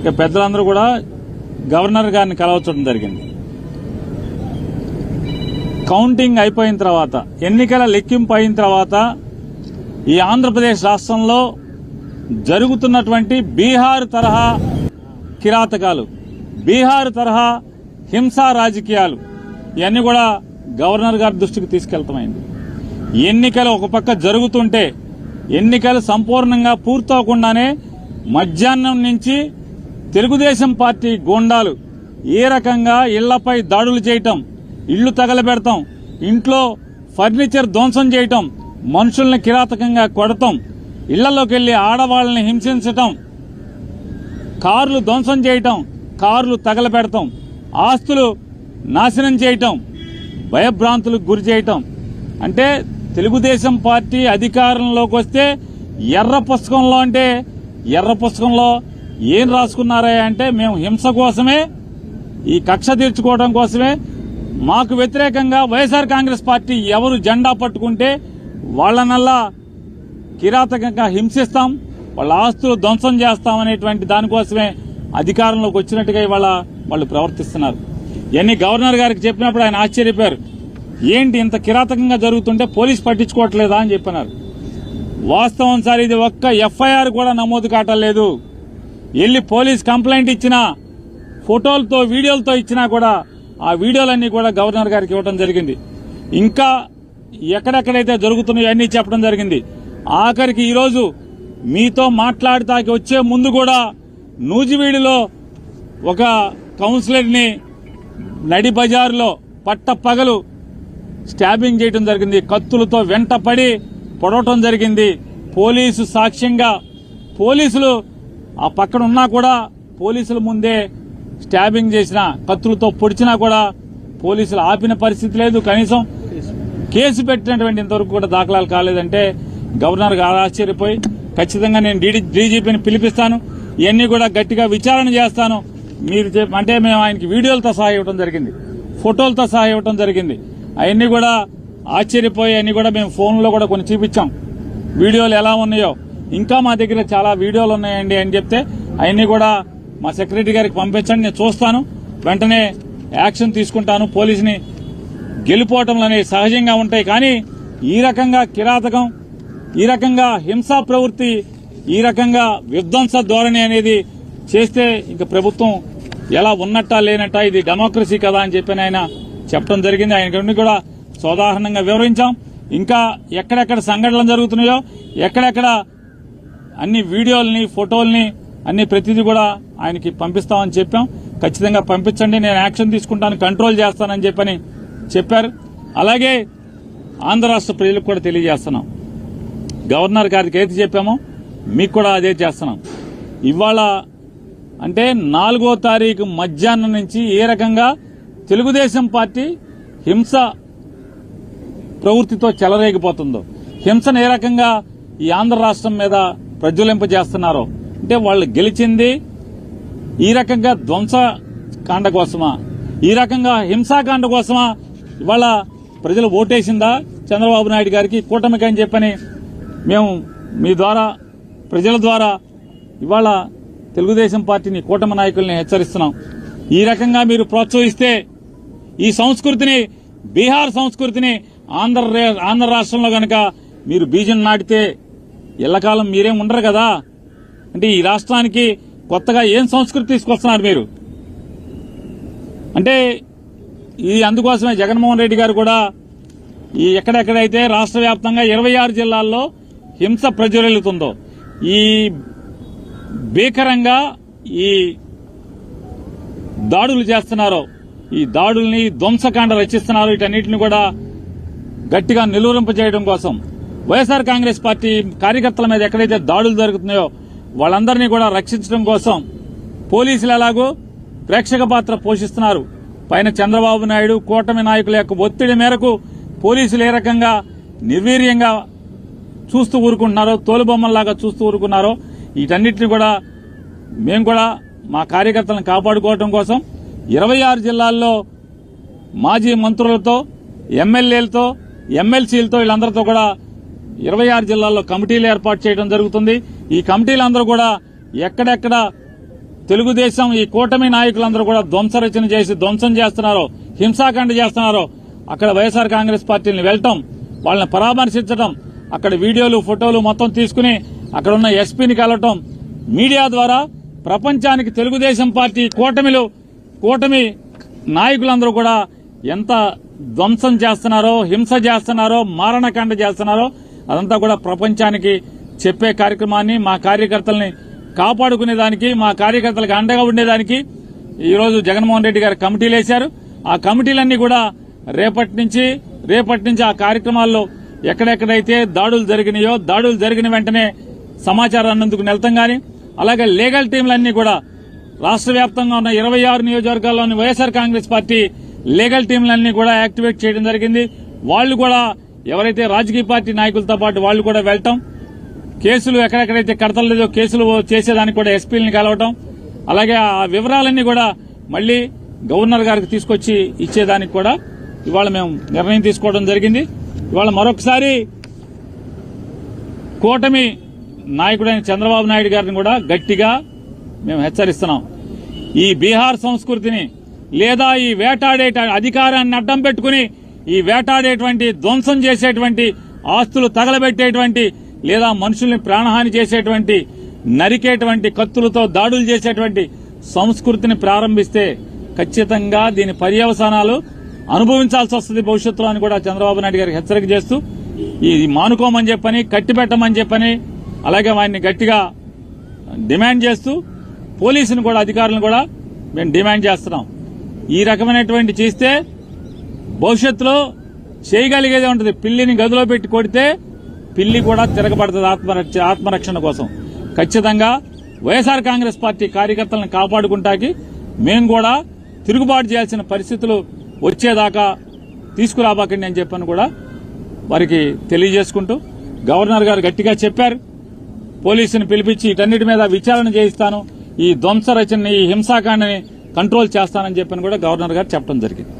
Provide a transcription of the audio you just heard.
ఇక పెద్దలందరూ కూడా గవర్నర్ గారిని కలవచ్చడం జరిగింది. కౌంటింగ్ అయిపోయిన తర్వాత, ఎన్నికల లెక్కింపు అయిన తర్వాత ఈ ఆంధ్రప్రదేశ్ రాష్ట్రంలో జరుగుతున్నటువంటి బీహార్ తరహా కిరాతకాలు, బీహార్ తరహా హింసా రాజకీయాలు ఇవన్నీ కూడా గవర్నర్ గారి దృష్టికి తీసుకెళ్తామైంది. ఎన్నికలు ఒక పక్క జరుగుతుంటే, ఎన్నికలు సంపూర్ణంగా పూర్తవకుండానే మధ్యాహ్నం నుంచి తెలుగుదేశం పార్టీ గూండాలు ఏ రకంగా ఇళ్లపై దాడులు చేయటం, ఇళ్లు తగలబెడతాం, ఇంట్లో ఫర్నిచర్ ధ్వంసం చేయటం, మనుషుల్ని కిరాతకంగా కొడతాం, ఇళ్లలోకి వెళ్లి ఆడవాళ్ళని హింసించటం, కార్లు ధ్వంసం చేయటం, కార్లు తగలబెడతాం, ఆస్తులు నాశనం చేయటం, భయభ్రాంతులకు గురి చేయటం. అంటే తెలుగుదేశం పార్టీ అధికారంలోకి వస్తే ఎర్ర పుస్తకంలో, అంటే ఎర్ర పుస్తకంలో ఏం రాసుకున్నారా అంటే, మేము హింస కోసమే, ఈ కక్ష తీర్చుకోవడం కోసమే, మాకు వ్యతిరేకంగా వైఎస్ఆర్ కాంగ్రెస్ పార్టీ ఎవరు జెండా పట్టుకుంటే వాళ్లనల్లా కిరాతకంగా హింసిస్తాం, వాళ్ళ ఆస్తులు ధ్వంసం చేస్తామనేటువంటి దానికోసమే అధికారంలోకి వచ్చినట్టుగా ఇవాళ వాళ్ళు ప్రవర్తిస్తున్నారు. ఇవన్నీ గవర్నర్ గారికి చెప్పినప్పుడు ఆయన ఆశ్చర్యపోయారు. ఏంటి ఇంత కిరాతకంగా జరుగుతుంటే పోలీసు పట్టించుకోవట్లేదా అని చెప్పినారు. వాస్తవం సార్, ఇది ఒక్క ఎఫ్ఐఆర్ కూడా నమోదు కావట్లేదు. వెళ్లి పోలీస్ కంప్లైంట్ ఇచ్చినా, ఫోటోలతో వీడియోలతో ఇచ్చినా కూడా ఆ వీడియోలన్నీ కూడా గవర్నర్ గారికి ఇవ్వడం జరిగింది. ఇంకా ఎక్కడెక్కడైతే జరుగుతున్నాయో అన్నీ చెప్పడం జరిగింది. ఆఖరికి ఈరోజు మీతో మాట్లాడటానికి వచ్చే ముందు కూడా నూజివీడులో ఒక కౌన్సిలర్ని నడి బజారులో పట్టపగలు స్టాబింగ్ చేయడం జరిగింది. కత్తులతో వెంటపడి పొడవటం జరిగింది. పోలీసు సాక్ష్యంగా, పోలీసులు ఆ పక్కన ఉన్నా కూడా పోలీసుల ముందే స్టాబింగ్ చేసిన, కత్తులతో పొడిచినా కూడా పోలీసులు ఆపిన పరిస్థితి లేదు. కనీసం కేసు పెట్టినటువంటి ఇంతవరకు కూడా దాఖలాలు కాలేదంటే గవర్నర్ గారు ఆశ్చర్యపోయి, ఖచ్చితంగా నేను డీజీపీని పిలిపిస్తాను, ఇవన్నీ కూడా గట్టిగా విచారణ చేస్తాను, మీరు అంటే మేము ఆయనకి వీడియోలతో సహా ఇవ్వడం జరిగింది, ఫోటోలతో సహా ఇవ్వడం జరిగింది. అవన్నీ కూడా ఆశ్చర్యపోయి అన్ని కూడా మేము ఫోన్లో కూడా కొన్ని చూపించాం, వీడియోలు ఎలా ఉన్నాయో. ఇంకా మా దగ్గర చాలా వీడియోలు ఉన్నాయండి అని చెప్తే అవన్నీ కూడా మా సెక్రటరీ గారికి పంపించండి, నేను చూస్తాను, వెంటనే యాక్షన్ తీసుకుంటాను. పోలీసుని గెలిపోవటంలు అనేవి సహజంగా ఉంటాయి, కానీ ఈ రకంగా కిరాతకం, ఈ రకంగా హింసా ప్రవృత్తి, ఈ రకంగా విధ్వంస ధోరణి అనేది చేస్తే ఇంక ప్రభుత్వం ఎలా ఉన్నట్టా లేనట్టా, ఇది డెమోక్రసీ కదా అని చెప్పి ఆయన చెప్పడం జరిగింది. ఆయన కూడా సోదాహరణంగా వివరించాం. ఇంకా ఎక్కడెక్కడ సంఘటనలు జరుగుతున్నాయో, ఎక్కడెక్కడ అన్ని వీడియోల్ని, ఫోటోల్ని అన్ని ప్రతిదీ కూడా ఆయనకి పంపిస్తామని చెప్పాం. ఖచ్చితంగా పంపించండి, నేను యాక్షన్ తీసుకుంటాను, కంట్రోల్ చేస్తానని చెప్పని చెప్పారు. అలాగే ఆంధ్ర రాష్ట్ర ప్రజలకు కూడా తెలియజేస్తున్నాం, గవర్నర్ గారికి ఏది చెప్పామో మీకు కూడా అదే చేస్తున్నాం. ఇవాళ అంటే 4వ తారీఖు మధ్యాహ్నం నుంచి ఏ రకంగా తెలుగుదేశం పార్టీ హింస ప్రవృత్తితో చెలరేగిపోతుందో, హింసను ఏ రకంగా ఈ ఆంధ్ర రాష్ట్రం మీద ప్రజ్వలింపజేస్తున్నారో, అంటే వాళ్ళు గెలిచింది ఈ రకంగా ధ్వంసకాండ కోసమా, ఈ రకంగా హింసాకాండ కోసమా ఇవాళ ప్రజలు ఓటేసిందా చంద్రబాబు నాయుడు గారికి, కూటమికి అని చెప్పని మేము మీ ద్వారా, ప్రజల ద్వారా ఇవాళ తెలుగుదేశం పార్టీని, కూటమి నాయకుల్ని హెచ్చరిస్తున్నాం. ఈ రకంగా మీరు ప్రోత్సహిస్తే ఈ సంస్కృతిని, బీహార్ సంస్కృతిని ఆంధ్ర రాష్ట్రంలో గనక మీరు బీజం నాటితే ఎల్లకాలం మీరేం ఉండరు కదా. అంటే ఈ రాష్ట్రానికి కొత్తగా ఏం సంస్కృతి తీసుకొస్తున్నారు మీరు? అంటే ఇది అందుకోసమే జగన్మోహన్ రెడ్డి గారు కూడా ఈ ఎక్కడెక్కడైతే రాష్ట్ర వ్యాప్తంగా 26 జిల్లాల్లో హింస ప్రజ్వలిల్లుతుందో, ఈ భీకరంగా ఈ దాడులు చేస్తున్నారో, ఈ దాడుల్ని ధ్వంసకాండ రచిస్తున్నారు, వీటన్నిటిని కూడా గట్టిగా నిలువరింపజేయడం కోసం, వైఎస్ఆర్ కాంగ్రెస్ పార్టీ కార్యకర్తల మీద ఎక్కడైతే దాడులు జరుగుతున్నాయో వాళ్ళందరినీ కూడా రక్షించడం కోసం పోలీసులు ఎలాగో ప్రేక్షక పాత్ర పోషిస్తున్నారు. పైన చంద్రబాబు నాయుడు, కూటమి నాయకుల యొక్క ఒత్తిడి మేరకు పోలీసులు ఏ రకంగా నిర్వీర్యంగా చూస్తూ ఊరుకుంటున్నారో, తోలుబొమ్మల్లాగా చూస్తూ ఊరుకున్నారో, వీటన్నిటిని కూడా మేము కూడా మా కార్యకర్తలను కాపాడుకోవడం కోసం 26 జిల్లాల్లో మాజీ మంత్రులతో, ఎమ్మెల్యేలతో, ఎమ్మెల్సీలతో వీళ్ళందరితో కూడా 26 జిల్లాల్లో కమిటీలు ఏర్పాటు చేయడం జరుగుతుంది. ఈ కమిటీలందరూ కూడా ఎక్కడెక్కడ తెలుగుదేశం ఈ కూటమి నాయకులందరూ కూడా ధ్వంసరచన చేసి ధ్వంసం చేస్తున్నారో, హింసాకాండ చేస్తున్నారో అక్కడ వైఎస్ఆర్ కాంగ్రెస్ పార్టీని వెళ్లటం, వాళ్ళని పరామర్శించడం, అక్కడ వీడియోలు ఫోటోలు మొత్తం తీసుకుని అక్కడ ఉన్న ఎస్పీని కలవటం, మీడియా ద్వారా ప్రపంచానికి తెలుగుదేశం పార్టీ కూటమి నాయకులందరూ కూడా ఎంత ధ్వంసం చేస్తున్నారో, హింస చేస్తున్నారో, మారణకాండ చేస్తున్నారో అదంతా కూడా ప్రపంచానికి చెప్పే కార్యక్రమాన్ని, మా కార్యకర్తల్ని కాపాడుకునేదానికి, మా కార్యకర్తలకు అండగా ఉండేదానికి ఈరోజు జగన్మోహన్ రెడ్డి గారు కమిటీలు వేశారు. ఆ కమిటీలన్నీ కూడా రేపటి నుంచి ఆ కార్యక్రమాల్లో ఎక్కడెక్కడైతే దాడులు జరిగినాయో, దాడులు జరిగిన వెంటనే సమాచారాన్ని అందుకు వెళ్తాం గాని, అలాగే లీగల్ టీంలన్నీ కూడా రాష్ట్ర వ్యాప్తంగా ఉన్న 26 నియోజకవర్గాల్లోని వైఎస్ఆర్ కాంగ్రెస్ పార్టీ లీగల్ టీంలన్నీ కూడా యాక్టివేట్ చేయడం జరిగింది. వాళ్లు కూడా ఎవరైతే రాజకీయ పార్టీ నాయకులతో పాటు వాళ్లు కూడా వెళ్తాం, కేసులు ఎక్కడెక్కడైతే కడతలేదో కేసులు చేసేదానికి కూడా ఎస్పీలని కలవటం, అలాగే ఆ వివరాలన్నీ కూడా మళ్లీ గవర్నర్ గారికి తీసుకొచ్చి ఇచ్చేదానికి కూడా ఇవాళ మేము నిర్ణయం తీసుకోవడం జరిగింది. ఇవాళ మరొకసారి కూటమి నాయకుడైన చంద్రబాబు నాయుడు గారిని కూడా గట్టిగా మేము హెచ్చరిస్తున్నాం. ఈ బీహార్ సంస్కృతిని లేదా ఈ వేటాడే అధికారాన్ని అడ్డం పెట్టుకుని ఈ వేటాడేటువంటి, ధ్వంసం చేసేటువంటి, ఆస్తులు తగలబెట్టేటువంటి లేదా మనుషుల్ని ప్రాణహాని చేసేటువంటి, నరికేటువంటి, కత్తులతో దాడులు చేసేటువంటి సంస్కృతిని ప్రారంభిస్తే ఖచ్చితంగా దీని పర్యవసానాలు అనుభవించాల్సి వస్తుంది భవిష్యత్తులో అని కూడా చంద్రబాబు నాయుడు గారికి హెచ్చరిక చేస్తూ ఇది మానుకోమని చెప్పని, కట్టిపెట్టమని చెప్పని, అలాగే వారిని గట్టిగా డిమాండ్ చేస్తూ పోలీసును కూడా, అధికారులను కూడా మేము డిమాండ్ చేస్తున్నాం. ఈ రకమైనటువంటి చేస్తే భవిష్యత్తులో చేయగలిగేదే ఉంటుంది. పిల్లిని గదిలో పెట్టి కొడితే పిల్లి కూడా తిరగబడుతుంది ఆత్మరక్షణ కోసం. ఖచ్చితంగా వైఎస్ఆర్ కాంగ్రెస్ పార్టీ కార్యకర్తలను కాపాడుకుంటాకి మేము కూడా తిరుగుబాటు చేయాల్సిన పరిస్థితులు వచ్చేదాకా తీసుకురాబాకండి అని చెప్పని కూడా వారికి తెలియజేసుకుంటూ, గవర్నర్ గారు గట్టిగా చెప్పారు, పోలీసుని పిలిపించి వీటన్నిటి మీద విచారణ చేయిస్తాను, ఈ ధ్వంస రచనని, ఈ హింసాకాండని కంట్రోల్ చేస్తానని చెప్పని కూడా గవర్నర్ గారు చెప్పడం జరిగింది.